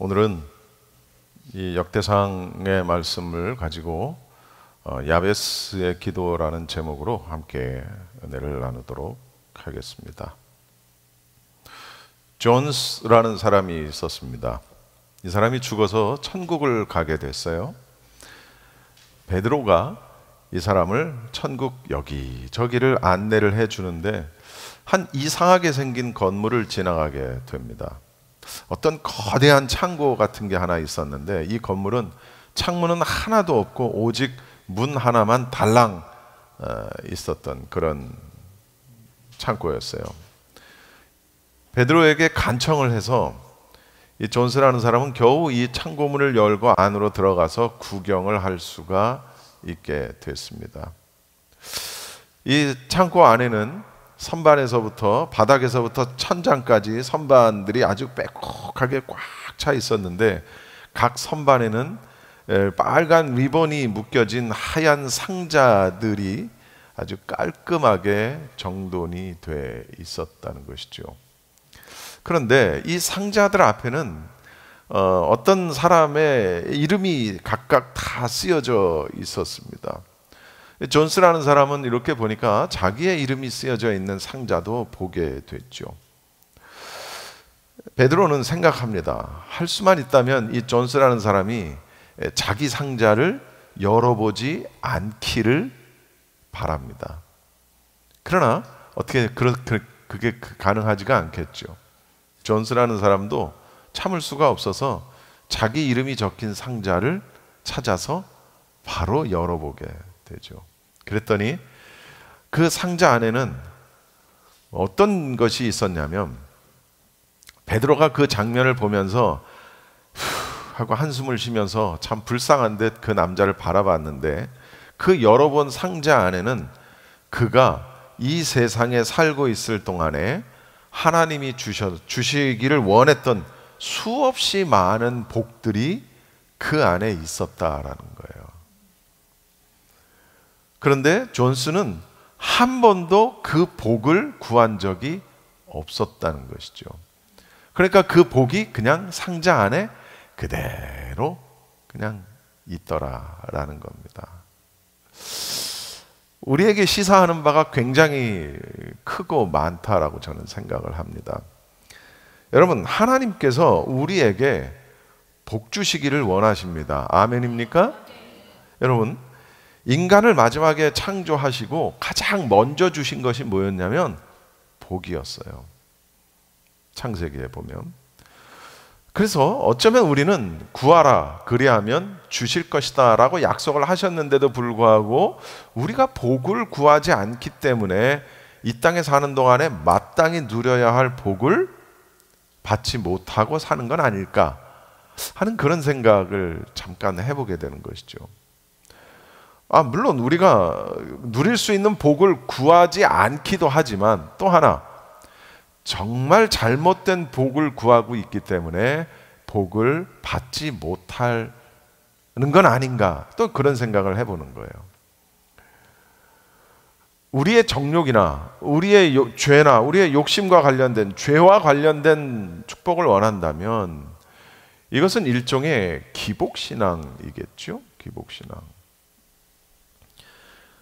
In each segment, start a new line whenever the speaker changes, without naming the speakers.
오늘은 이 역대상의 말씀을 가지고 야베스의 기도라는 제목으로 함께 은혜를 나누도록 하겠습니다. 존스라는 사람이 있었습니다. 이 사람이 죽어서 천국을 가게 됐어요. 베드로가 이 사람을 천국 여기저기를 안내를 해주는데 한 이상하게 생긴 건물을 지나가게 됩니다. 어떤 거대한 창고 같은 게 하나 있었는데 이 건물은 창문은 하나도 없고 오직 문 하나만 달랑 있었던 그런 창고였어요. 베드로에게 간청을 해서 이 존스라는 사람은 겨우 이 창고문을 열고 안으로 들어가서 구경을 할 수가 있게 됐습니다. 이 창고 안에는 선반에서부터 바닥에서부터 천장까지 선반들이 아주 빼곡하게 꽉 차 있었는데 각 선반에는 빨간 리본이 묶여진 하얀 상자들이 아주 깔끔하게 정돈이 돼 있었다는 것이죠. 그런데 이 상자들 앞에는 어떤 사람의 이름이 각각 다 쓰여져 있었습니다. 존스라는 사람은 이렇게 보니까 자기의 이름이 쓰여져 있는 상자도 보게 됐죠. 베드로는 생각합니다. 할 수만 있다면 이 존스라는 사람이 자기 상자를 열어보지 않기를 바랍니다. 그러나 어떻게 그게 가능하지가 않겠죠. 존스라는 사람도 참을 수가 없어서 자기 이름이 적힌 상자를 찾아서 바로 열어보게 되죠. 그랬더니 그 상자 안에는 어떤 것이 있었냐면 베드로가 그 장면을 보면서 하고 한숨을 쉬면서 참 불쌍한 듯 그 남자를 바라봤는데 그 열어본 상자 안에는 그가 이 세상에 살고 있을 동안에 하나님이 주시기를 원했던 수없이 많은 복들이 그 안에 있었다라는 거예요. 그런데 존스는 한 번도 그 복을 구한 적이 없었다는 것이죠. 그러니까 그 복이 그냥 상자 안에 그대로 그냥 있더라라는 겁니다. 우리에게 시사하는 바가 굉장히 크고 많다라고 저는 생각을 합니다. 여러분, 하나님께서 우리에게 복 주시기를 원하십니다. 아멘입니까? 여러분, 인간을 마지막에 창조하시고 가장 먼저 주신 것이 뭐였냐면 복이었어요. 창세기에 보면. 그래서 어쩌면 우리는 구하라 그리하면 주실 것이다 라고 약속을 하셨는데도 불구하고 우리가 복을 구하지 않기 때문에 이 땅에 사는 동안에 마땅히 누려야 할 복을 받지 못하고 사는 건 아닐까 하는 그런 생각을 잠깐 해보게 되는 것이죠. 물론 우리가 누릴 수 있는 복을 구하지 않기도 하지만 또 하나 정말 잘못된 복을 구하고 있기 때문에 복을 받지 못하는 건 아닌가 또 그런 생각을 해보는 거예요. 우리의 정욕이나 우리의 죄나 우리의 욕심과 관련된 죄와 관련된 축복을 원한다면 이것은 일종의 기복신앙이겠죠. 기복신앙.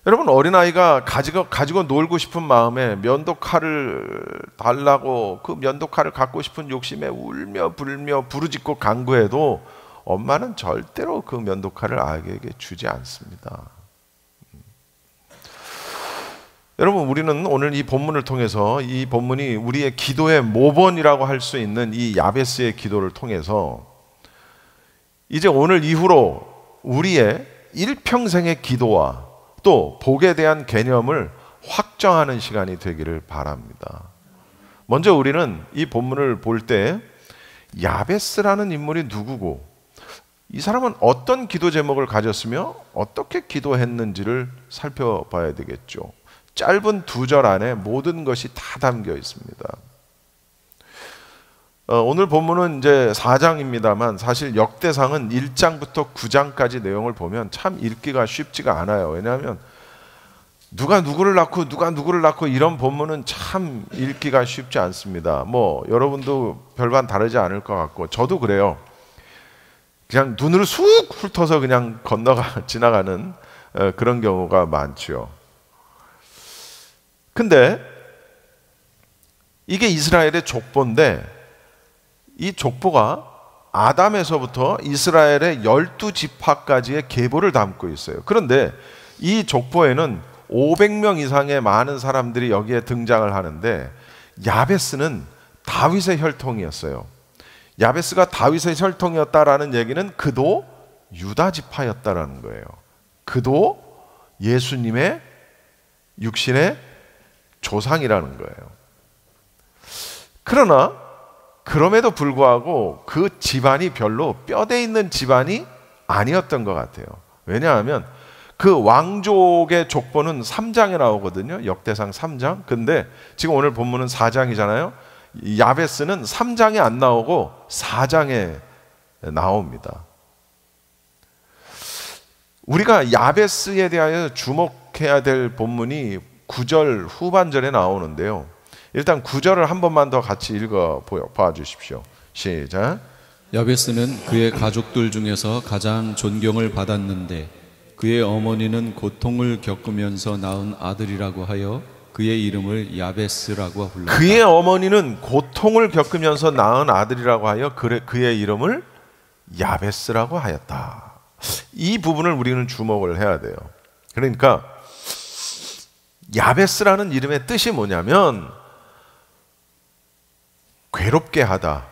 여러분, 어린아이가 가지고 놀고 싶은 마음에 면도칼을 달라고 그 면도칼을 갖고 싶은 욕심에 울며 불며 부르짖고 간구해도 엄마는 절대로 그 면도칼을 아이에게 주지 않습니다. 여러분, 우리는 오늘 이 본문을 통해서 이 본문이 우리의 기도의 모본이라고 할 수 있는 이 야베스의 기도를 통해서 이제 오늘 이후로 우리의 일평생의 기도와 또 복에 대한 개념을 확정하는 시간이 되기를 바랍니다. 먼저 우리는 이 본문을 볼 때 야베스라는 인물이 누구고 이 사람은 어떤 기도 제목을 가졌으며 어떻게 기도했는지를 살펴봐야 되겠죠. 짧은 2절 안에 모든 것이 다 담겨 있습니다. 오늘 본문은 이제 4장입니다만 사실 역대상은 1장부터 9장까지 내용을 보면 참 읽기가 쉽지가 않아요. 왜냐하면 누가 누구를 낳고 이런 본문은 참 읽기가 쉽지 않습니다. 여러분도 별반 다르지 않을 것 같고 저도 그래요. 그냥 눈을 쑥 훑어서 그냥 지나가는 그런 경우가 많죠. 근데 이게 이스라엘의 족보인데 이 족보가 아담에서부터 이스라엘의 12지파까지의 계보를 담고 있어요. 그런데 이 족보에는 500명 이상의 많은 사람들이 여기에 등장을 하는데 야베스는 다윗의 혈통이었어요. 야베스가 다윗의 혈통이었다라는 얘기는 그도 유다 지파였다라는 거예요. 그도 예수님의 육신의 조상이라는 거예요. 그러나 그럼에도 불구하고 그 집안이 별로 뼈대 있는 집안이 아니었던 것 같아요. 왜냐하면 그 왕족의 족보는 3장에 나오거든요. 역대상 3장. 근데 지금 오늘 본문은 4장이잖아요. 야베스는 3장에 안 나오고 4장에 나옵니다. 우리가 야베스에 대하여 주목해야 될 본문이 9절 후반절에 나오는데요. 일단 9절을 한 번만 더 같이 읽어 봐주십시오. 시작.
야베스는 그의 가족들 중에서 가장 존경을 받았는데 그의 어머니는 고통을 겪으면서 낳은 아들이라고 하여 그의 이름을 야베스라고 불렀다.
그의 어머니는 고통을 겪으면서 낳은 아들이라고 하여 그의 이름을 야베스라고 하였다. 이 부분을 우리는 주목을 해야 돼요. 그러니까 야베스라는 이름의 뜻이 뭐냐면 괴롭게 하다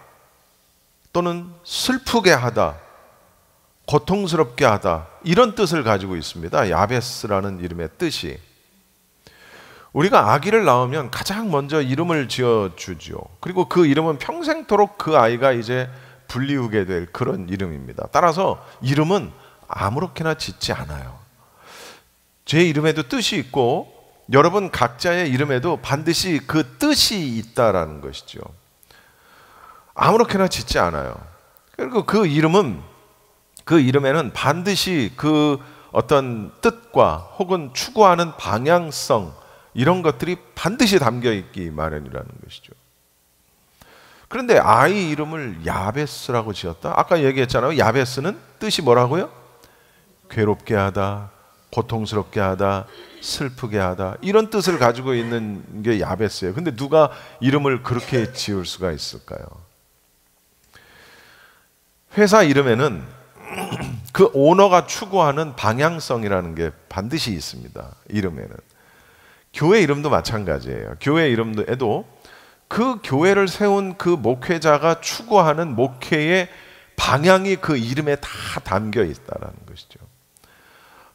또는 슬프게 하다, 고통스럽게 하다, 이런 뜻을 가지고 있습니다. 야베스라는 이름의 뜻이. 우리가 아기를 낳으면 가장 먼저 이름을 지어주죠. 그리고 그 이름은 평생토록 그 아이가 이제 불리우게 될 그런 이름입니다. 따라서 이름은 아무렇게나 짓지 않아요. 제 이름에도 뜻이 있고 여러분 각자의 이름에도 반드시 그 뜻이 있다라는 것이죠. 아무렇게나 짓지 않아요. 그리고 그 이름에는 반드시 그 어떤 뜻과 혹은 추구하는 방향성, 이런 것들이 반드시 담겨 있기 마련이라는 것이죠. 그런데 아이 이름을 야베스라고 지었다? 아까 얘기했잖아요. 야베스는 뜻이 뭐라고요? 괴롭게 하다, 고통스럽게 하다, 슬프게 하다, 이런 뜻을 가지고 있는 게 야베스예요. 근데 누가 이름을 그렇게 지을 수가 있을까요? 회사 이름에는 그 오너가 추구하는 방향성이라는 게 반드시 있습니다. 이름에는. 교회 이름도 마찬가지예요. 교회 이름에도 그 교회를 세운 그 목회자가 추구하는 목회의 방향이 그 이름에 다 담겨 있다는 것이죠.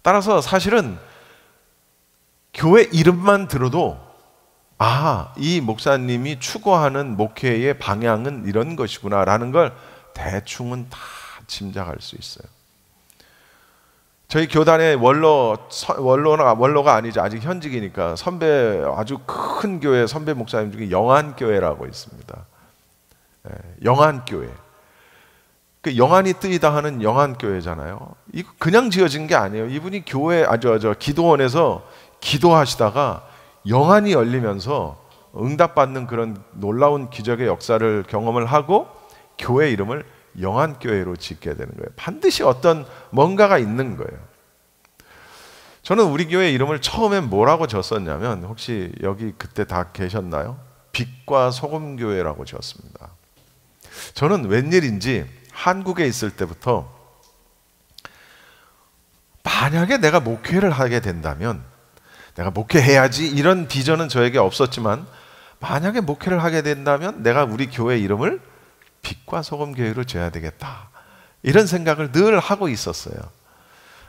따라서 사실은 교회 이름만 들어도 이 목사님이 추구하는 목회의 방향은 이런 것이구나 라는 걸 대충은 다 짐작할 수 있어요. 저희 교단의 원로가 아니죠. 아직 현직이니까 아주 큰 교회 선배 목사님 중에 영안교회라고 있습니다. 영안교회. 그 영안이 뜨이다 하는 영안교회잖아요. 이거 그냥 지어진 게 아니에요. 이분이 기도원에서 기도하시다가 영안이 열리면서 응답받는 그런 놀라운 기적의 역사를 경험을 하고 교회 이름을 영안교회로 짓게 되는 거예요. 반드시 어떤 뭔가가 있는 거예요. 저는 우리 교회 이름을 처음엔 뭐라고 졌었냐면, 혹시 여기 그때 다 계셨나요? 빛과 소금교회라고 지었습니다. 저는 웬일인지 한국에 있을 때부터 만약에 내가 목회를 하게 된다면, 내가 목회해야지 이런 비전은 저에게 없었지만, 만약에 목회를 하게 된다면 내가 우리 교회 이름을 빛과 소금교회로 지어야 되겠다, 이런 생각을 늘 하고 있었어요.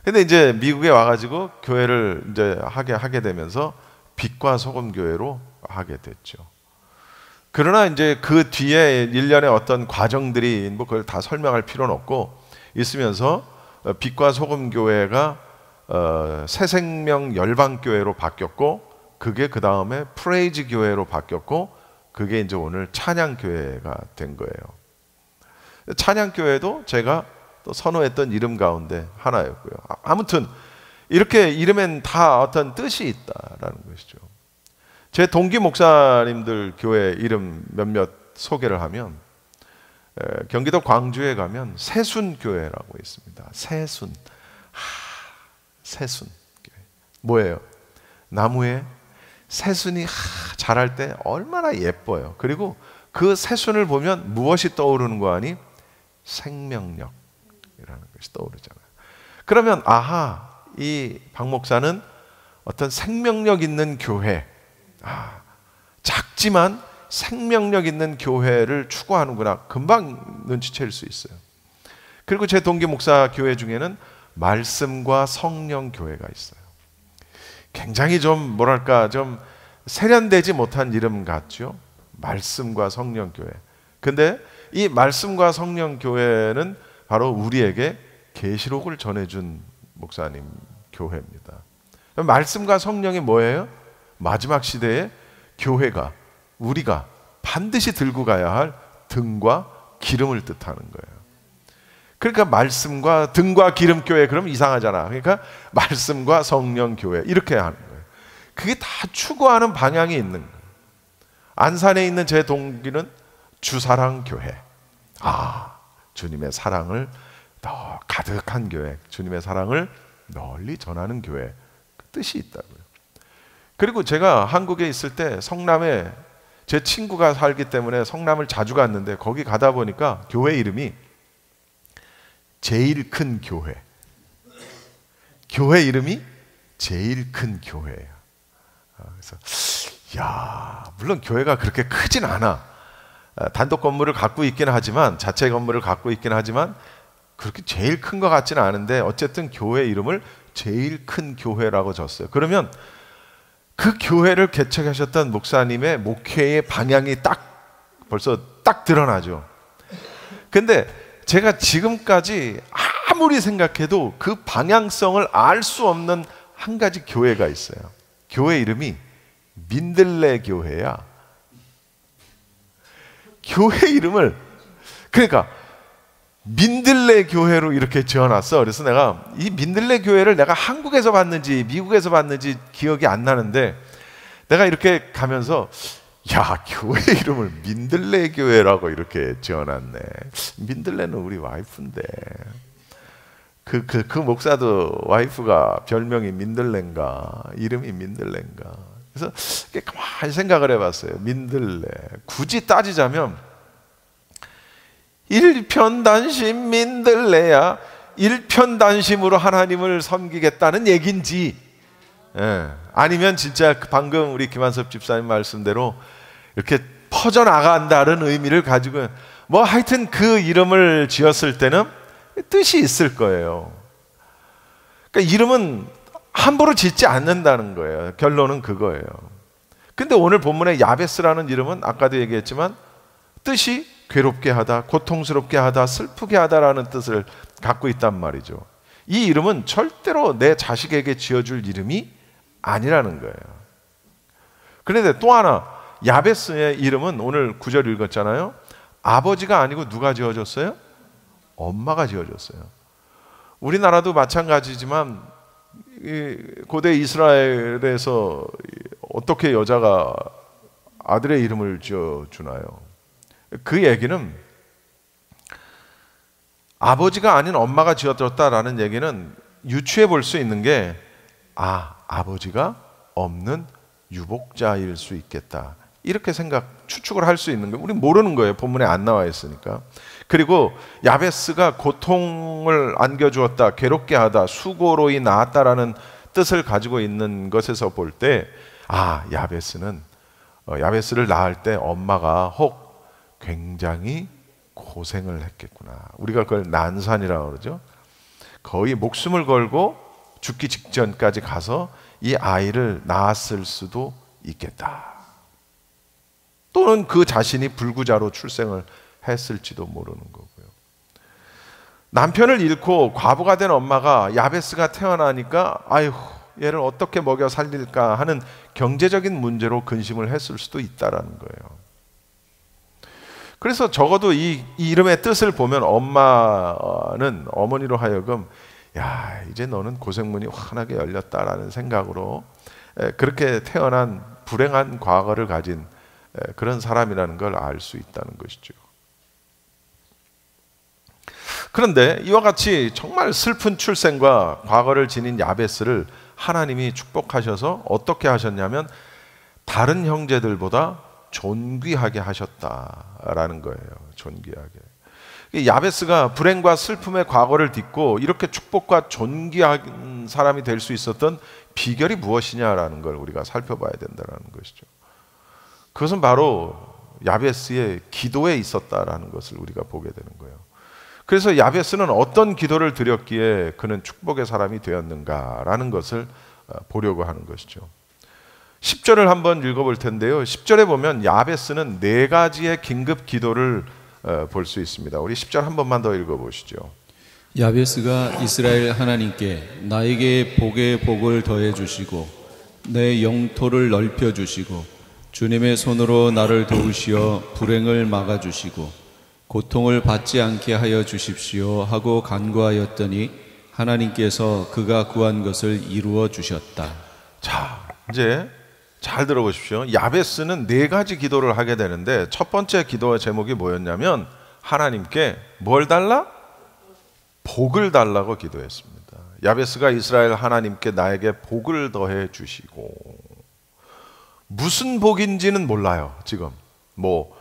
근데 이제 미국에 와가지고 교회를 이제 하게 되면서 빛과 소금교회로 하게 됐죠. 그러나 이제 그 뒤에 일련의 어떤 과정들이 뭐 그걸 다 설명할 필요는 없고 있으면서 빛과 소금교회가 새생명 열방교회로 바뀌었고, 그게 그 다음에 프레이즈 교회로 바뀌었고, 그게 이제 오늘 찬양교회가 된 거예요. 찬양교회도 제가 또 선호했던 이름 가운데 하나였고요. 아무튼 이렇게 이름엔 다 어떤 뜻이 있다라는 것이죠. 제 동기 목사님들 교회 이름 몇몇 소개를 하면, 경기도 광주에 가면 새순교회라고 있습니다. 새순. 새순. 뭐예요? 나무에 새순이 자랄 때 얼마나 예뻐요. 그리고 그 새순을 보면 무엇이 떠오르는 거 아니? 생명력이라는 것이 떠오르잖아요. 그러면 이 박 목사는 어떤 생명력 있는 교회, 작지만 생명력 있는 교회를 추구하는구나. 금방 눈치챌 수 있어요. 그리고 제 동기 목사 교회 중에는 말씀과 성령 교회가 있어요. 굉장히 좀 세련되지 못한 이름 같죠? 말씀과 성령 교회. 근데 이 말씀과 성령 교회는 바로 우리에게 계시록을 전해준 목사님 교회입니다. 말씀과 성령이 뭐예요? 마지막 시대에 교회가, 우리가 반드시 들고 가야 할 등과 기름을 뜻하는 거예요. 그러니까 말씀과 등과 기름 교회, 그러면 이상하잖아. 그러니까 말씀과 성령 교회 이렇게 하는 거예요. 그게 다 추구하는 방향이 있는 거예요. 안산에 있는 제 동기는 주사랑 교회. 주님의 사랑을 더 가득한 교회, 주님의 사랑을 널리 전하는 교회, 그 뜻이 있다고요. 그리고 제가 한국에 있을 때 성남에 제 친구가 살기 때문에 성남을 자주 갔는데 거기 가다 보니까 교회 이름이 제일 큰 교회. 교회 이름이 제일 큰 교회예요. 그래서 물론 교회가 그렇게 크진 않아. 단독 건물을 갖고 있긴 하지만, 자체 건물을 갖고 있긴 하지만 그렇게 제일 큰 것 같지는 않은데 어쨌든 교회 이름을 제일 큰 교회라고 줬어요. 그러면 그 교회를 개척하셨던 목사님의 목회의 방향이 벌써 딱 드러나죠. 근데 제가 지금까지 아무리 생각해도 그 방향성을 알 수 없는 한 가지 교회가 있어요. 교회 이름이 민들레 교회야. 교회 이름을 그러니까 민들레 교회로 이렇게 지어놨어. 그래서 내가 이 민들레 교회를 내가 한국에서 봤는지 미국에서 봤는지 기억이 안 나는데, 내가 이렇게 가면서 교회 이름을 민들레 교회라고 이렇게 지어놨네. 민들레는 우리 와이프인데 그 목사도 와이프가 별명이 민들레인가, 이름이 민들레인가. 그래서 가만히 생각을 해봤어요. 민들레. 굳이 따지자면 일편단심 민들레야, 일편단심으로 하나님을 섬기겠다는 얘긴지, 아니면 진짜 방금 우리 김한섭 집사님 말씀대로 이렇게 퍼져나간다는 의미를 가지고 하여튼 그 이름을 지었을 때는 뜻이 있을 거예요. 그러니까 이름은 함부로 짓지 않는다는 거예요. 결론은 그거예요. 근데 오늘 본문의 야베스라는 이름은 아까도 얘기했지만 뜻이 괴롭게 하다, 고통스럽게 하다, 슬프게 하다라는 뜻을 갖고 있단 말이죠. 이 이름은 절대로 내 자식에게 지어줄 이름이 아니라는 거예요. 그런데 또 하나, 야베스의 이름은 오늘 9절 읽었잖아요. 아버지가 아니고 누가 지어줬어요? 엄마가 지어줬어요. 우리나라도 마찬가지지만 고대 이스라엘에서 어떻게 여자가 아들의 이름을 지어주나요? 그 얘기는 아버지가 아닌 엄마가 지어줬다라는 얘기는 유추해 볼 수 있는 게 아버지가 없는 유복자일 수 있겠다, 이렇게 추측을 할 수 있는 거예요. 우린 모르는 거예요. 본문에 안 나와 있으니까. 그리고 야베스가 고통을 안겨주었다, 괴롭게 하다, 수고로이 낳았다라는 뜻을 가지고 있는 것에서 볼 때 야베스를 낳을 때 엄마가 혹 굉장히 고생을 했겠구나. 우리가 그걸 난산이라고 그러죠. 거의 목숨을 걸고 죽기 직전까지 가서 이 아이를 낳았을 수도 있겠다. 또는 그 자신이 불구자로 출생을 했을지도 모르는 거고요. 남편을 잃고 과부가 된 엄마가 야베스가 태어나니까 얘를 어떻게 먹여 살릴까 하는 경제적인 문제로 근심을 했을 수도 있다라는 거예요. 그래서 적어도 이 이름의 뜻을 보면 엄마는 어머니로 하여금 이제 너는 고생문이 환하게 열렸다라는 생각으로 그렇게 태어난 불행한 과거를 가진 그런 사람이라는 걸 알 수 있다는 것이죠. 그런데 이와 같이 정말 슬픈 출생과 과거를 지닌 야베스를 하나님이 축복하셔서 어떻게 하셨냐면 다른 형제들보다 존귀하게 하셨다라는 거예요. 존귀하게. 야베스가 불행과 슬픔의 과거를 딛고 이렇게 축복과 존귀한 사람이 될 수 있었던 비결이 무엇이냐라는 걸 우리가 살펴봐야 된다는 것이죠. 그것은 바로 야베스의 기도에 있었다라는 것을 우리가 보게 되는 거예요. 그래서 야베스는 어떤 기도를 드렸기에 그는 축복의 사람이 되었는가라는 것을 보려고 하는 것이죠. 10절을 한번 읽어볼 텐데요. 10절에 보면 야베스는 4가지의 긴급 기도를 볼 수 있습니다. 우리 10절 한 번만 더 읽어보시죠.
야베스가 이스라엘 하나님께 나에게 복에 복을 더해 주시고 내 영토를 넓혀 주시고 주님의 손으로 나를 도우시어 불행을 막아 주시고 고통을 받지 않게 하여 주십시오 하고 간구하였더니 하나님께서 그가 구한 것을 이루어 주셨다.
자, 이제 잘 들어보십시오. 야베스는 4가지 기도를 하게 되는데 첫 번째 기도의 제목이 뭐였냐면 하나님께 뭘 달라? 복을 달라고 기도했습니다. 야베스가 이스라엘 하나님께 나에게 복을 더해 주시고, 무슨 복인지는 몰라요. 지금 뭐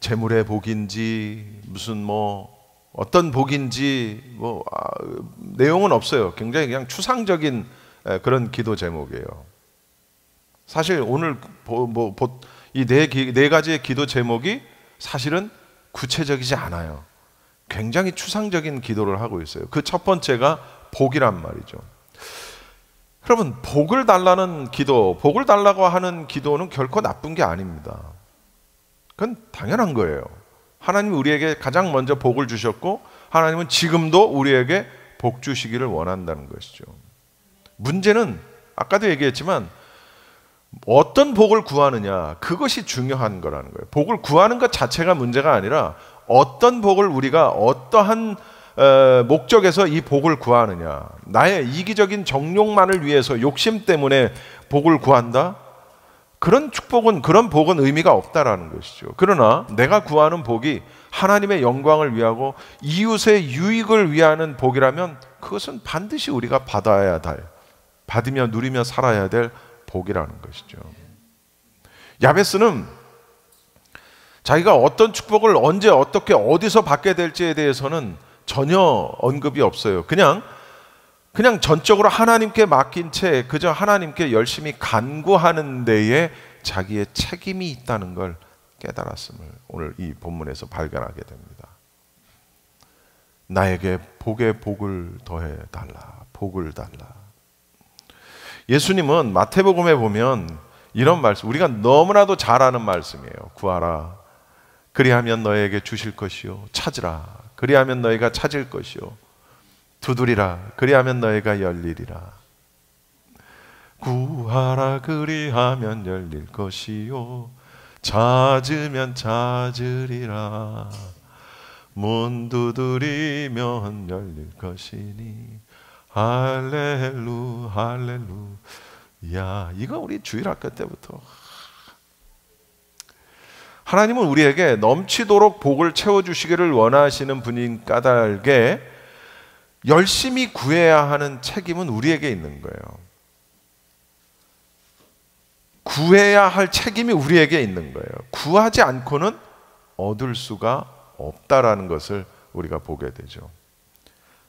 재물의 복인지 무슨 뭐 어떤 복인지 내용은 없어요. 굉장히 그냥 추상적인 그런 기도 제목이에요. 사실 오늘 이 네 가지의 기도 제목이 사실은 구체적이지 않아요. 굉장히 추상적인 기도를 하고 있어요. 그 첫 번째가 복이란 말이죠. 여러분, 복을 달라는 기도, 복을 달라고 하는 기도는 결코 나쁜 게 아닙니다. 그건 당연한 거예요. 하나님이 우리에게 가장 먼저 복을 주셨고 하나님은 지금도 우리에게 복 주시기를 원한다는 것이죠. 문제는 아까도 얘기했지만 어떤 복을 구하느냐, 그것이 중요한 거라는 거예요. 복을 구하는 것 자체가 문제가 아니라 어떤 복을 우리가 어떠한 목적에서 이 복을 구하느냐. 나의 이기적인 정욕만을 위해서 욕심 때문에 복을 구한다? 그런 축복은, 그런 복은 의미가 없다라는 것이죠. 그러나 내가 구하는 복이 하나님의 영광을 위하고 이웃의 유익을 위하는 복이라면 그것은 반드시 우리가 받아야 될, 받으며 누리며 살아야 될 복이라는 것이죠. 야베스는 자기가 어떤 축복을 언제 어떻게 어디서 받게 될지에 대해서는 전혀 언급이 없어요. 그냥 전적으로 하나님께 맡긴 채 그저 하나님께 열심히 간구하는 데에 자기의 책임이 있다는 걸 깨달았음을 오늘 이 본문에서 발견하게 됩니다. 나에게 복에 복을 더해 달라. 복을 달라. 예수님은 마태복음에 보면 이런 말씀, 우리가 너무나도 잘 아는 말씀이에요. 구하라. 그리하면 너에게 주실 것이요. 찾으라. 그리하면 너희가 찾을 것이요. 두드리라. 그리하면 너희가 열리리라. 구하라. 그리하면 열릴 것이요. 찾으면 찾으리라. 문 두드리면 열릴 것이니. 할렐루 할렐루야. 이거 우리 주일학교 때부터. 하나님은 우리에게 넘치도록 복을 채워주시기를 원하시는 분인 까닭에 열심히 구해야 하는 책임은 우리에게 있는 거예요. 구해야 할 책임이 우리에게 있는 거예요. 구하지 않고는 얻을 수가 없다라는 것을 우리가 보게 되죠.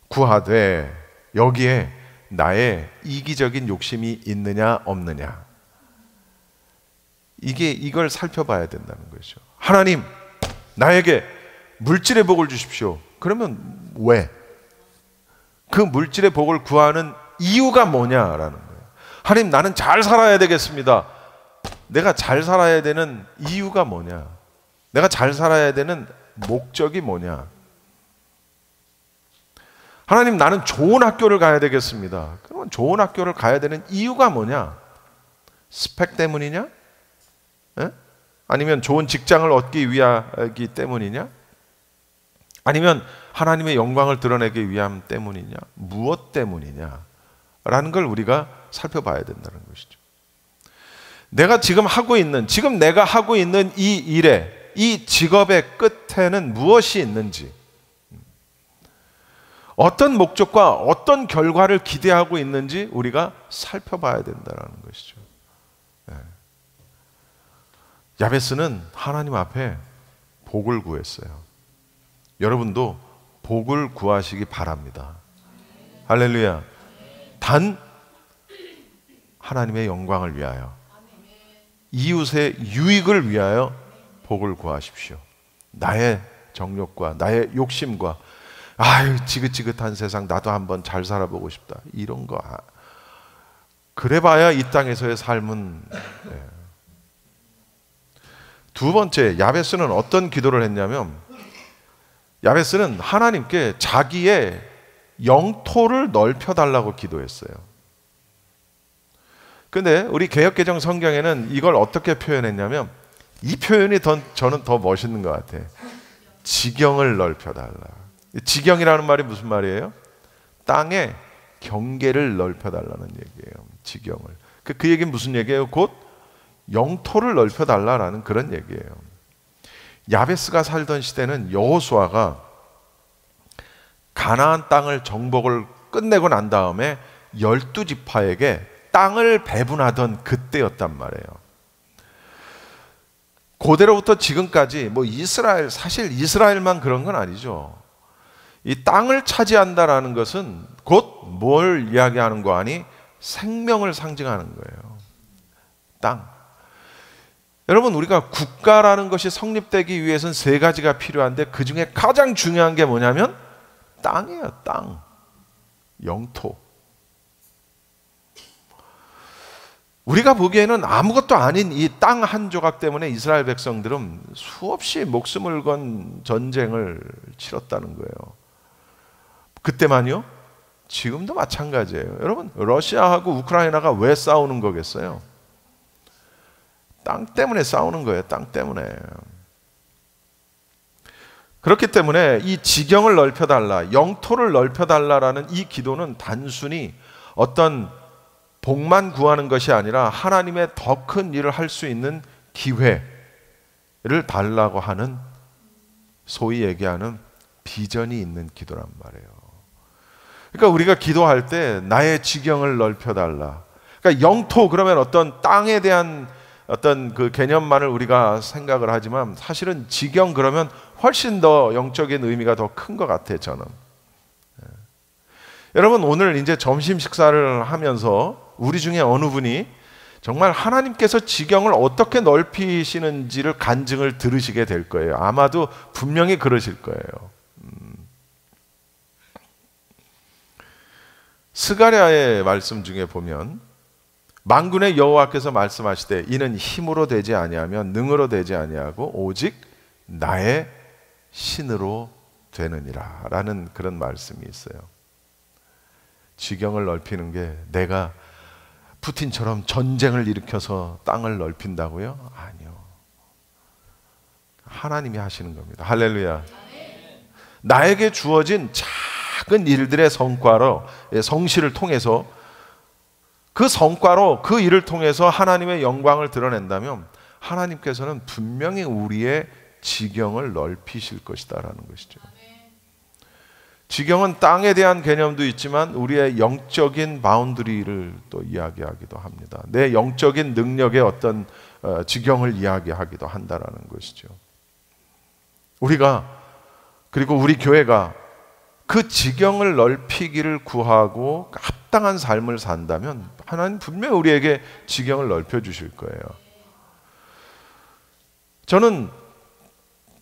구하되 여기에 나의 이기적인 욕심이 있느냐 없느냐, 이걸 살펴봐야 된다는 거죠. 하나님, 나에게 물질의 복을 주십시오. 그러면 왜? 그 물질의 복을 구하는 이유가 뭐냐라는 거예요. 하나님, 나는 잘 살아야 되겠습니다. 내가 잘 살아야 되는 이유가 뭐냐? 내가 잘 살아야 되는 목적이 뭐냐? 하나님, 나는 좋은 학교를 가야 되겠습니다. 그러면 좋은 학교를 가야 되는 이유가 뭐냐? 스펙 때문이냐? 에? 아니면 좋은 직장을 얻기 위하기 때문이냐? 아니면 하나님의 영광을 드러내기 위함 때문이냐? 무엇 때문이냐? 라는 걸 우리가 살펴봐야 된다는 것이죠. 내가 지금 내가 하고 있는 이 일에, 이 직업의 끝에는 무엇이 있는지, 어떤 목적과 어떤 결과를 기대하고 있는지 우리가 살펴봐야 된다는 것이죠. 야베스는 하나님 앞에 복을 구했어요. 여러분도 복을 구하시기 바랍니다. 할렐루야. 단 하나님의 영광을 위하여, 이웃의 유익을 위하여 복을 구하십시오. 나의 정욕과 나의 욕심과 아유 지긋지긋한 세상 나도 한번 잘 살아보고 싶다 이런 거 그래봐야 이 땅에서의 삶은. 두 번째, 야베스는 어떤 기도를 했냐면 야베스는 하나님께 자기의 영토를 넓혀달라고 기도했어요. 근데 우리 개역개정 성경에는 이걸 어떻게 표현했냐면 이 표현이 저는 더 멋있는 것 같아요. 지경을 넓혀달라. 지경이라는 말이 무슨 말이에요? 땅의 경계를 넓혀달라는 얘기예요. 지경을. 그 얘기는 무슨 얘기예요? 곧 영토를 넓혀달라는 그런 얘기예요. 야베스가 살던 시대는 여호수아가 가나안 땅을 정복을 끝내고 난 다음에 12지파에게 땅을 배분하던 그때였단 말이에요. 고대로부터 지금까지 이스라엘, 사실 이스라엘만 그런 건 아니죠. 이 땅을 차지한다라는 것은 곧 뭘 이야기하는 거 아니? 생명을 상징하는 거예요. 땅. 여러분, 우리가 국가라는 것이 성립되기 위해서는 세 가지가 필요한데 그 중에 가장 중요한 게 뭐냐면 땅이에요. 땅. 영토. 우리가 보기에는 아무것도 아닌 이 땅 한 조각 때문에 이스라엘 백성들은 수없이 목숨을 건 전쟁을 치렀다는 거예요. 그때만요? 지금도 마찬가지예요. 여러분, 러시아하고 우크라이나가 왜 싸우는 거겠어요? 땅 때문에 싸우는 거예요. 땅 때문에. 그렇기 때문에 이 지경을 넓혀달라, 영토를 넓혀달라라는 이 기도는 단순히 어떤 복만 구하는 것이 아니라 하나님의 더 큰 일을 할 수 있는 기회를 달라고 하는, 소위 얘기하는 비전이 있는 기도란 말이에요. 그러니까 우리가 기도할 때 나의 지경을 넓혀달라. 그러니까 영토 그러면 어떤 땅에 대한 어떤 그 개념만을 우리가 생각을 하지만 사실은 지경 그러면 훨씬 더 영적인 의미가 더 큰 것 같아요, 저는. 여러분, 오늘 이제 점심 식사를 하면서 우리 중에 어느 분이 정말 하나님께서 지경을 어떻게 넓히시는지를 간증을 들으시게 될 거예요. 아마도 분명히 그러실 거예요. 스가랴의 말씀 중에 보면 만군의 여호와께서 말씀하시되 이는 힘으로 되지 아니하면 능으로 되지 아니하고 오직 나의 신으로 되느니라 라는 그런 말씀이 있어요. 지경을 넓히는 게 내가 푸틴처럼 전쟁을 일으켜서 땅을 넓힌다고요? 아니요. 하나님이 하시는 겁니다. 할렐루야. 나에게 주어진 작은 일들의 성과로, 성실을 통해서, 그 성과로 그 일을 통해서 하나님의 영광을 드러낸다면 하나님께서는 분명히 우리의 지경을 넓히실 것이다라는 것이죠. 지경은 땅에 대한 개념도 있지만 우리의 영적인 바운더리를 또 이야기하기도 합니다. 내 영적인 능력의 어떤 지경을 이야기하기도 한다라는 것이죠. 우리가, 그리고 우리 교회가 그 지경을 넓히기를 구하고 합당한 삶을 산다면 하나님 분명히 우리에게 지경을 넓혀 주실 거예요. 저는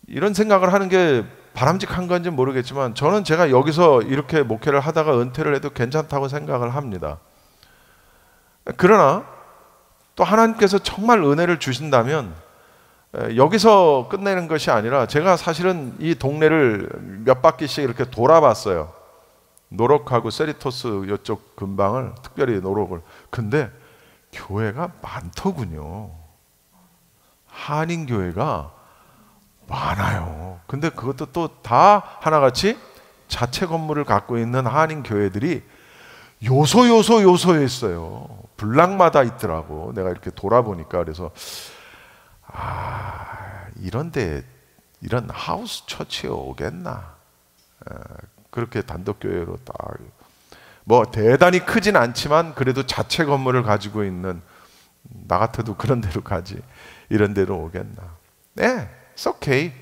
이런 생각을 하는 게 바람직한 건지 모르겠지만 저는 제가 여기서 이렇게 목회를 하다가 은퇴를 해도 괜찮다고 생각을 합니다. 그러나 또 하나님께서 정말 은혜를 주신다면 여기서 끝내는 것이 아니라, 제가 사실은 이 동네를 몇 바퀴씩 이렇게 돌아봤어요. 노록하고 세리토스 이쪽 근방을, 특별히 노록을. 근데 교회가 많더군요. 한인교회가 많아요. 근데 그것도 또 다 하나같이 자체 건물을 갖고 있는 한인교회들이 요소했어요. 블락마다 있더라고. 내가 이렇게 돌아보니까. 그래서 이런데 이런 하우스 처치에 오겠나. 그렇게 단독교회로 딱 뭐 대단히 크진 않지만 그래도 자체 건물을 가지고 있는, 나 같아도 그런 데로 가지 이런 데로 오겠나. 네, it's okay.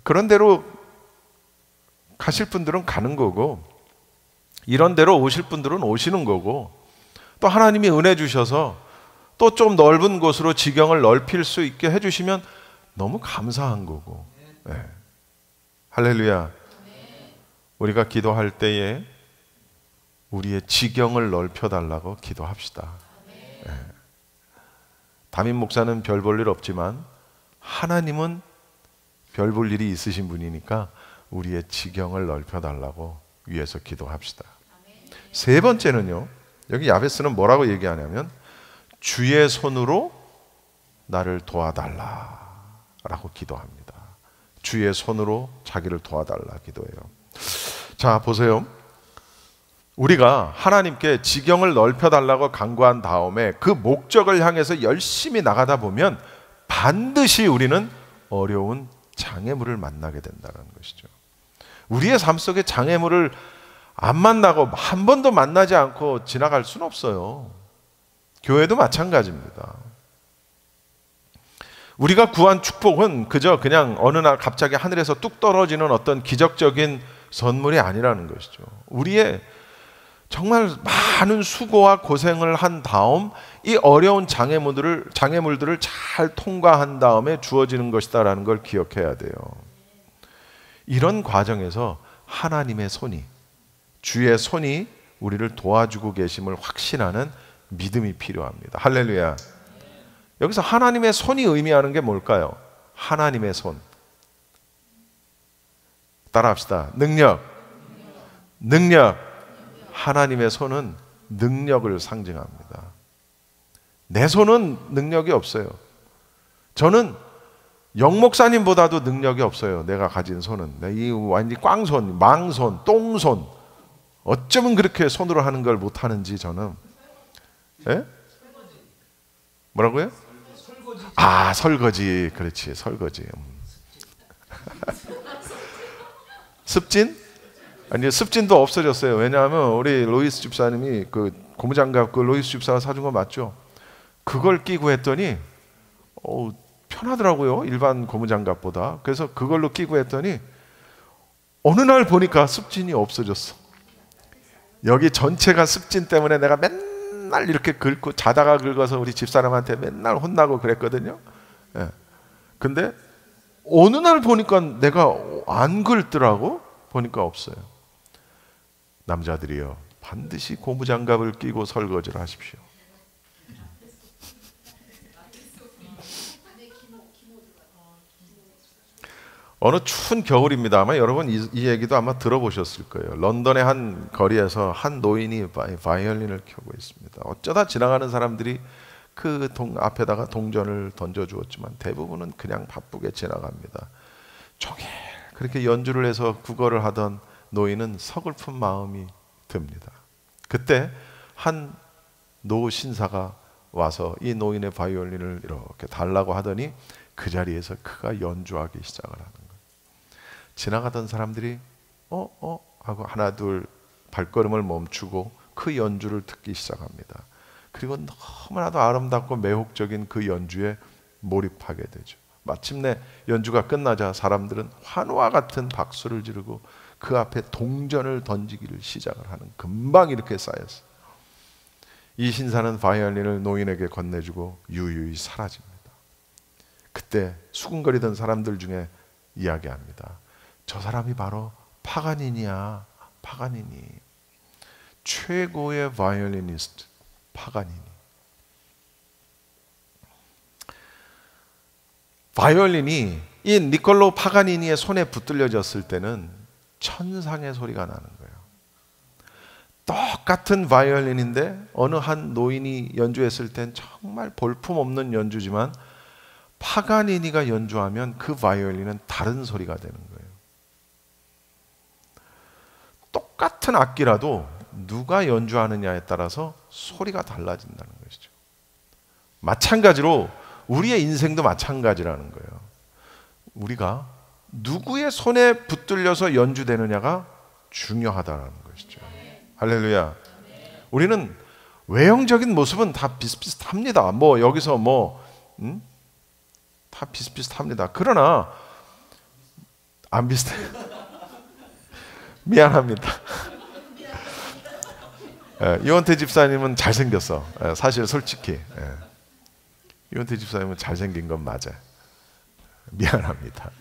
그런 데로 가실 분들은 가는 거고, 이런 데로 오실 분들은 오시는 거고, 또 하나님이 은혜 주셔서 또 좀 넓은 곳으로 지경을 넓힐 수 있게 해주시면 너무 감사한 거고. 네. 할렐루야. 우리가 기도할 때에 우리의 지경을 넓혀달라고 기도합시다. 네. 담임 목사는 별 볼 일 없지만 하나님은 별 볼 일이 있으신 분이니까 우리의 지경을 넓혀달라고 위해서 기도합시다. 세 번째는요, 여기 야베스는 뭐라고 얘기하냐면 주의 손으로 나를 도와달라라고 기도합니다. 주의 손으로 자기를 도와달라 기도해요. 자, 보세요. 우리가 하나님께 지경을 넓혀달라고 간구한 다음에 그 목적을 향해서 열심히 나가다 보면 반드시 우리는 어려운 장애물을 만나게 된다는 것이죠. 우리의 삶 속에 장애물을 안 만나고 한 번도 만나지 않고 지나갈 수는 없어요. 교회도 마찬가지입니다. 우리가 구한 축복은 그저 그냥 어느 날 갑자기 하늘에서 뚝 떨어지는 어떤 기적적인 선물이 아니라는 것이죠. 우리의 정말 많은 수고와 고생을 한 다음 이 어려운 장애물들을 잘 통과한 다음에 주어지는 것이다라는 걸 기억해야 돼요. 이런 과정에서 하나님의 손이, 주의 손이 우리를 도와주고 계심을 확신하는 믿음이 필요합니다. 할렐루야. 여기서 하나님의 손이 의미하는 게 뭘까요? 하나님의 손. 따라합시다. 능력. 하나님의 손은 능력을 상징합니다. 내 손은 능력이 없어요. 저는 영 목사님보다도 능력이 없어요. 내가 가진 손은. 이 완전히 꽝손, 망손, 똥손. 어쩌면 그렇게 손으로 하는 걸 못하는지 저는. 예? 뭐라고요? 아, 설거지. 그렇지, 설거지. 습진? 아니, 습진도 없어졌어요. 왜냐하면 우리 로이스 집사님이 그 고무장갑 그 로이스 집사가 사준 거 맞죠? 그걸 끼고 했더니 편하더라고요. 일반 고무장갑보다. 그래서 그걸로 끼고 했더니 어느 날 보니까 습진이 없어졌어. 여기 전체가 습진 때문에 내가 맨날 이렇게 긁고 자다가 긁어서 우리 집사람한테 맨날 혼나고 그랬거든요. 예. 근데 어느 날 보니까 내가 안 긁더라고. 보니까 없어요. 남자들이요, 반드시 고무장갑을 끼고 설거지를 하십시오. 어느 추운 겨울입니다. 아마 여러분 이 얘기도 아마 들어보셨을 거예요. 런던의 한 거리에서 한 노인이 바이올린을 켜고 있습니다. 어쩌다 지나가는 사람들이 그 앞에다가 동전을 던져주었지만 대부분은 그냥 바쁘게 지나갑니다. 종일 그렇게 연주를 해서 국어를 하던 노인은 서글픈 마음이 듭니다. 그때 한 노 신사가 와서 이 노인의 바이올린을 이렇게 달라고 하더니 그 자리에서 그가 연주하기 시작을 하는 거예요. 지나가던 사람들이 하고 하나 둘 발걸음을 멈추고 그 연주를 듣기 시작합니다. 그리고 너무나도 아름답고 매혹적인 그 연주에 몰입하게 되죠. 마침내 연주가 끝나자 사람들은 환호와 같은 박수를 지르고 그 앞에 동전을 던지기를 시작을 하는, 금방 이렇게 쌓였어요. 이 신사는 바이올린을 노인에게 건네주고 유유히 사라집니다. 그때 수군거리던 사람들 중에 이야기합니다. 저 사람이 바로 파가니니야. 파가니니. 최고의 바이올리니스트 파가니니. 바이올린이 이 니콜로 파가니니의 손에 붙들려졌을 때는 천상의 소리가 나는 거예요. 똑같은 바이올린인데 어느 한 노인이 연주했을 땐 정말 볼품없는 연주지만 파가니니가 연주하면 그 바이올린은 다른 소리가 되는 거예요. 똑같은 악기라도 누가 연주하느냐에 따라서 소리가 달라진다는 것이죠. 마찬가지로 우리의 인생도 마찬가지라는 거예요. 우리가 누구의 손에 붙들려서 연주되느냐가 중요하다는 것이죠. 할렐루야. 우리는 외형적인 모습은 다 비슷비슷합니다. 뭐 여기서 다 비슷비슷합니다. 그러나 안 비슷해요. 미안합니다. 이원태 집사님은 잘생겼어. 사실 솔직히 이원태 집사님은 잘생긴 건 맞아. 미안합니다.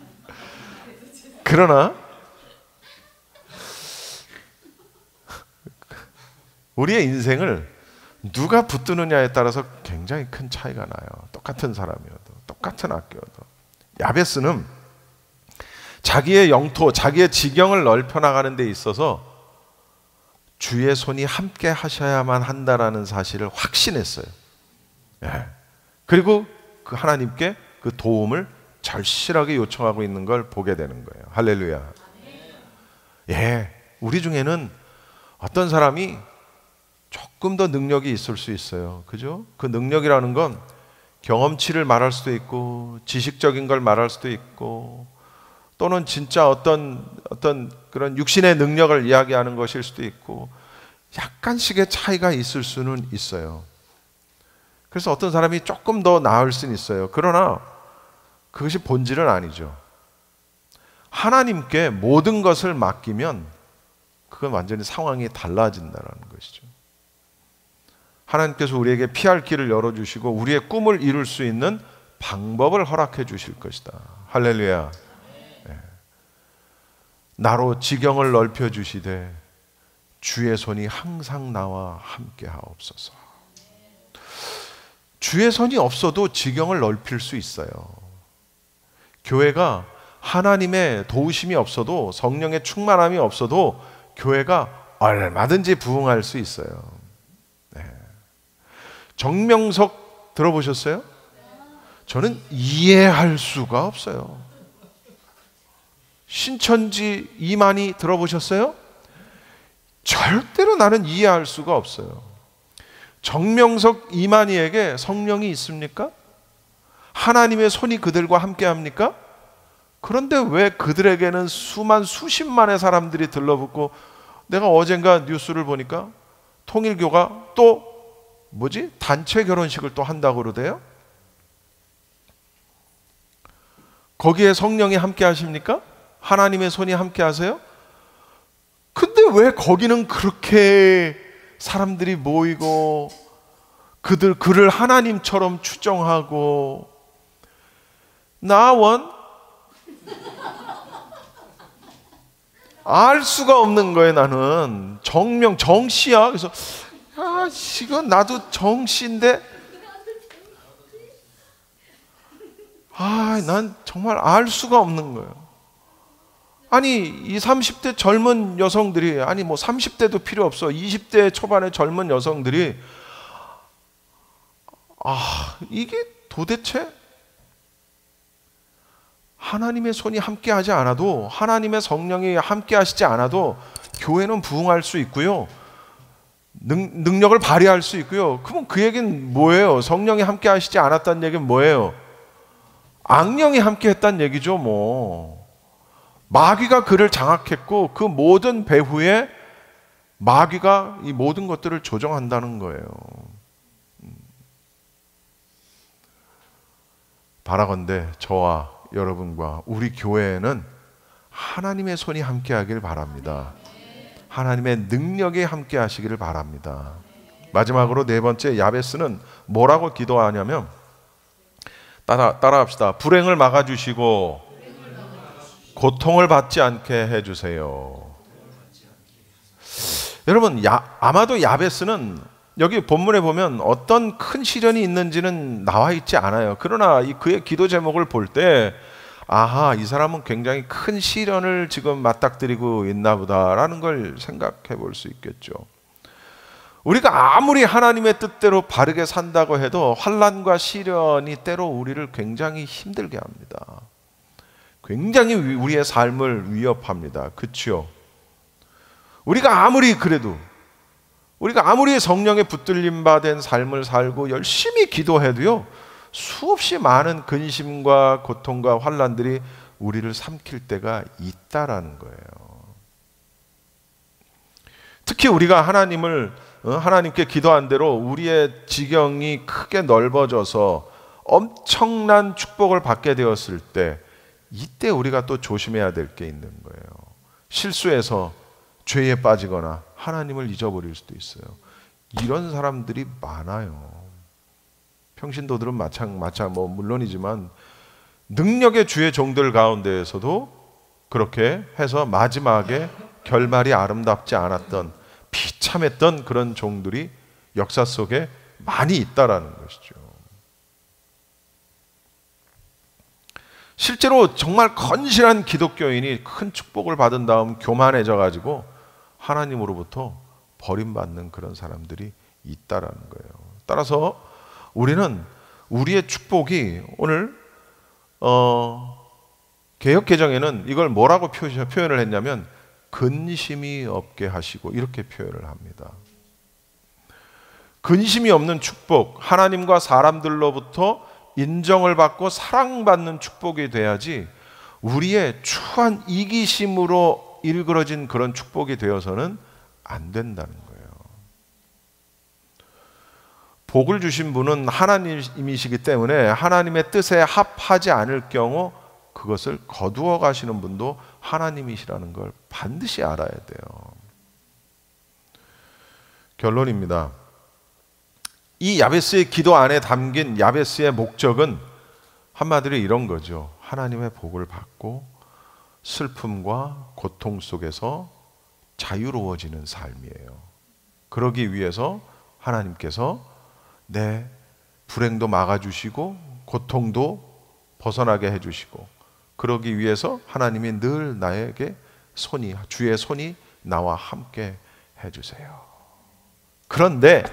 그러나 우리의 인생을 누가 붙드느냐에 따라서 굉장히 큰 차이가 나요. 똑같은 사람이어도, 똑같은 학교여도. 야베스는 자기의 영토, 자기의 지경을 넓혀 나가는 데 있어서 주의 손이 함께 하셔야만 한다라는 사실을 확신했어요. 그리고 그 하나님께 그 도움을 절실하게 요청하고 있는 걸 보게 되는 거예요. 할렐루야. 우리 중에는 어떤 사람이 조금 더 능력이 있을 수 있어요. 그죠? 그 능력이라는 건 경험치를 말할 수도 있고, 지식적인 걸 말할 수도 있고, 또는 진짜 어떤 그런 육신의 능력을 이야기하는 것일 수도 있고, 약간씩의 차이가 있을 수는 있어요. 그래서 어떤 사람이 조금 더 나을 수는 있어요. 그러나 그것이 본질은 아니죠. 하나님께 모든 것을 맡기면 그건 완전히 상황이 달라진다는 것이죠. 하나님께서 우리에게 피할 길을 열어주시고 우리의 꿈을 이룰 수 있는 방법을 허락해 주실 것이다. 할렐루야. 나로 지경을 넓혀 주시되 주의 손이 항상 나와 함께 하옵소서. 주의 손이 없어도 지경을 넓힐 수 있어요. 교회가 하나님의 도우심이 없어도, 성령의 충만함이 없어도 교회가 얼마든지 부흥할 수 있어요. 정명석 들어보셨어요? 저는 이해할 수가 없어요. 신천지 이만희 들어보셨어요? 절대로 나는 이해할 수가 없어요. 정명석 이만희에게 성령이 있습니까? 하나님의 손이 그들과 함께 합니까? 그런데 왜 그들에게는 수십만의 사람들이 들러붙고, 내가 어젠가 뉴스를 보니까 통일교가 또 단체 결혼식을 또 한다고 그러대요? 거기에 성령이 함께 하십니까? 하나님의 손이 함께 하세요? 근데 왜 거기는 그렇게 사람들이 모이고 그를 하나님처럼 추정하고, 나원 알 수가 없는 거예요. 나는 정씨야. 그래서 이건 나도 정씨인데 난 정말 알 수가 없는 거예요. 아니, 이 30대 젊은 여성들이, 30대도 필요 없어, 20대 초반의 젊은 여성들이 이게 도대체 하나님의 손이 함께 하지 않아도, 하나님의 성령이 함께 하시지 않아도 교회는 부흥할 수 있고요, 능력을 발휘할 수 있고요. 그러면 그 얘기는 뭐예요? 성령이 함께 하시지 않았다는 얘기는 뭐예요? 악령이 함께 했다는 얘기죠. 마귀가 그를 장악했고 그 모든 배후에 마귀가 이 모든 것들을 조정한다는 거예요. 바라건대 저와 여러분과 우리 교회에는 하나님의 손이 함께 하길 바랍니다. 하나님의 능력이 함께 하시기를 바랍니다. 마지막으로 네 번째, 야베스는 뭐라고 기도하냐면, 따라합시다. 불행을 막아주시고 고통을 받지 않게 해주세요. 여러분, 아마도 야베스는 여기 본문에 보면 어떤 큰 시련이 있는지는 나와 있지 않아요. 그러나 그의 기도 제목을 볼 때, 이 사람은 굉장히 큰 시련을 지금 맞닥뜨리고 있나 보다라는 걸 생각해 볼 수 있겠죠. 우리가 아무리 하나님의 뜻대로 바르게 산다고 해도 환난과 시련이 때로 우리를 굉장히 힘들게 합니다. 굉장히 우리의 삶을 위협합니다. 그렇죠? 우리가 아무리 성령에 붙들림 받은 삶을 살고 열심히 기도해도요, 수없이 많은 근심과 고통과 환난들이 우리를 삼킬 때가 있다라는 거예요. 특히 우리가 하나님께 기도한 대로 우리의 지경이 크게 넓어져서 엄청난 축복을 받게 되었을 때, 이때 우리가 또 조심해야 될 게 있는 거예요. 실수해서 죄에 빠지거나 하나님을 잊어버릴 수도 있어요. 이런 사람들이 많아요. 평신도들은 물론이지만 능력의 주의 종들 가운데에서도 그렇게 해서 마지막에 결말이 아름답지 않았던, 비참했던 그런 종들이 역사 속에 많이 있다라는 것이죠. 실제로 정말 건실한 기독교인이 큰 축복을 받은 다음 교만해져 가지고 하나님으로부터 버림받는 그런 사람들이 있다라는 거예요. 따라서 우리는 우리의 축복이 오늘 개역개정에는 이걸 뭐라고 표현을 했냐면 근심이 없게 하시고, 이렇게 표현을 합니다. 근심이 없는 축복, 하나님과 사람들로부터 인정을 받고 사랑받는 축복이 돼야지 우리의 추한 이기심으로 일그러진 그런 축복이 되어서는 안 된다는 거예요. 복을 주신 분은 하나님이시기 때문에 하나님의 뜻에 합하지 않을 경우 그것을 거두어 가시는 분도 하나님이시라는 걸 반드시 알아야 돼요. 결론입니다. 이 야베스의 기도 안에 담긴 야베스의 목적은 한마디로 이런 거죠. 하나님의 복을 받고 슬픔과 고통 속에서 자유로워지는 삶이에요. 그러기 위해서 하나님께서 내 불행도 막아주시고 고통도 벗어나게 해주시고, 그러기 위해서 하나님이 늘 나에게 주의 손이 나와 함께 해주세요. 그런데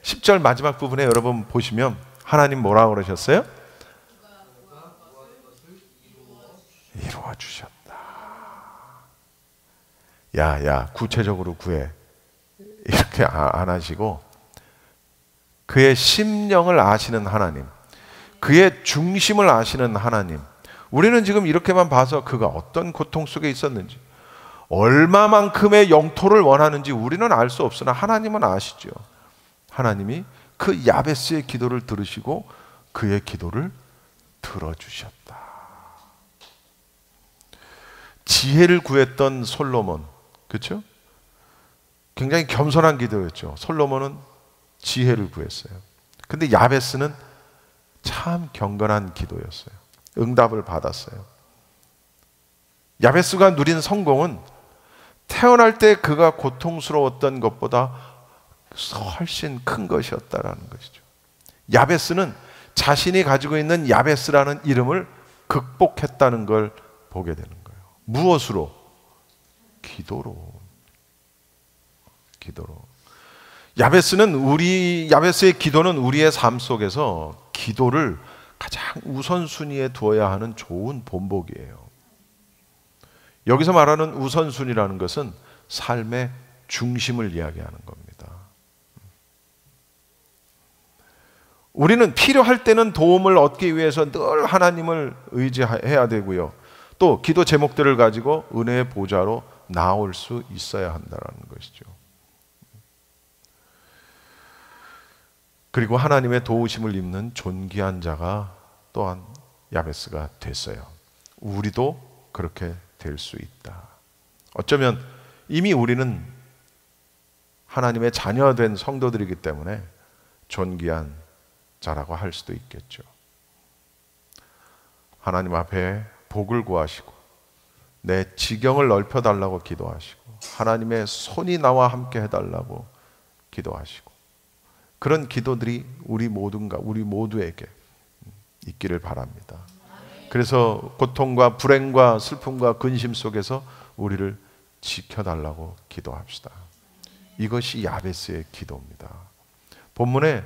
10절 마지막 부분에 여러분 보시면 하나님 뭐라고 그러셨어요? 이루어 주셨다. 야, 구체적으로 구해. 이렇게 안 하시고 그의 심령을 아시는 하나님, 그의 중심을 아시는 하나님. 우리는 지금 이렇게만 봐서 그가 어떤 고통 속에 있었는지, 얼마만큼의 영토를 원하는지 우리는 알 수 없으나 하나님은 아시죠. 하나님이 그 야베스의 기도를 들으시고 그의 기도를 들어주셨다. 지혜를 구했던 솔로몬, 그렇죠? 굉장히 겸손한 기도였죠. 솔로몬은 지혜를 구했어요. 근데 야베스는 참 경건한 기도였어요. 응답을 받았어요. 야베스가 누린 성공은 태어날 때 그가 고통스러웠던 것보다 훨씬 큰 것이었다라는 것이죠. 야베스는 자신이 가지고 있는 야베스라는 이름을 극복했다는 걸 보게 되는 거예요. 무엇으로? 기도로. 야베스의 기도는 우리의 삶 속에서 기도를 가장 우선순위에 두어야 하는 좋은 본보기예요. 여기서 말하는 우선순위라는 것은 삶의 중심을 이야기하는 겁니다. 우리는 필요할 때는 도움을 얻기 위해서 늘 하나님을 의지해야 되고요. 또 기도 제목들을 가지고 은혜의 보좌로 나올 수 있어야 한다는 것이죠. 그리고 하나님의 도우심을 입는 존귀한 자가 또한 야베스가 됐어요. 우리도 그렇게 될 수 있다. 어쩌면 이미 우리는 하나님의 자녀된 성도들이기 때문에 존귀한 자라고 할 수도 있겠죠. 하나님 앞에 복을 구하시고 내 지경을 넓혀달라고 기도하시고 하나님의 손이 나와 함께 해달라고 기도하시고, 그런 기도들이 우리 모두에게 있기를 바랍니다. 그래서 고통과 불행과 슬픔과 근심 속에서 우리를 지켜달라고 기도합시다. 이것이 야베스의 기도입니다. 본문에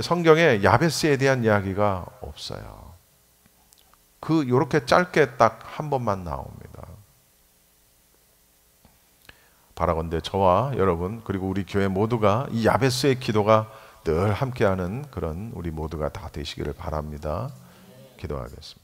성경에 야베스에 대한 이야기가 없어요. 요렇게 짧게 딱 한 번만 나옵니다. 바라건대 저와 여러분 그리고 우리 교회 모두가 이 야베스의 기도가 늘 함께하는 그런 우리 모두가 다 되시기를 바랍니다. 기도하겠습니다.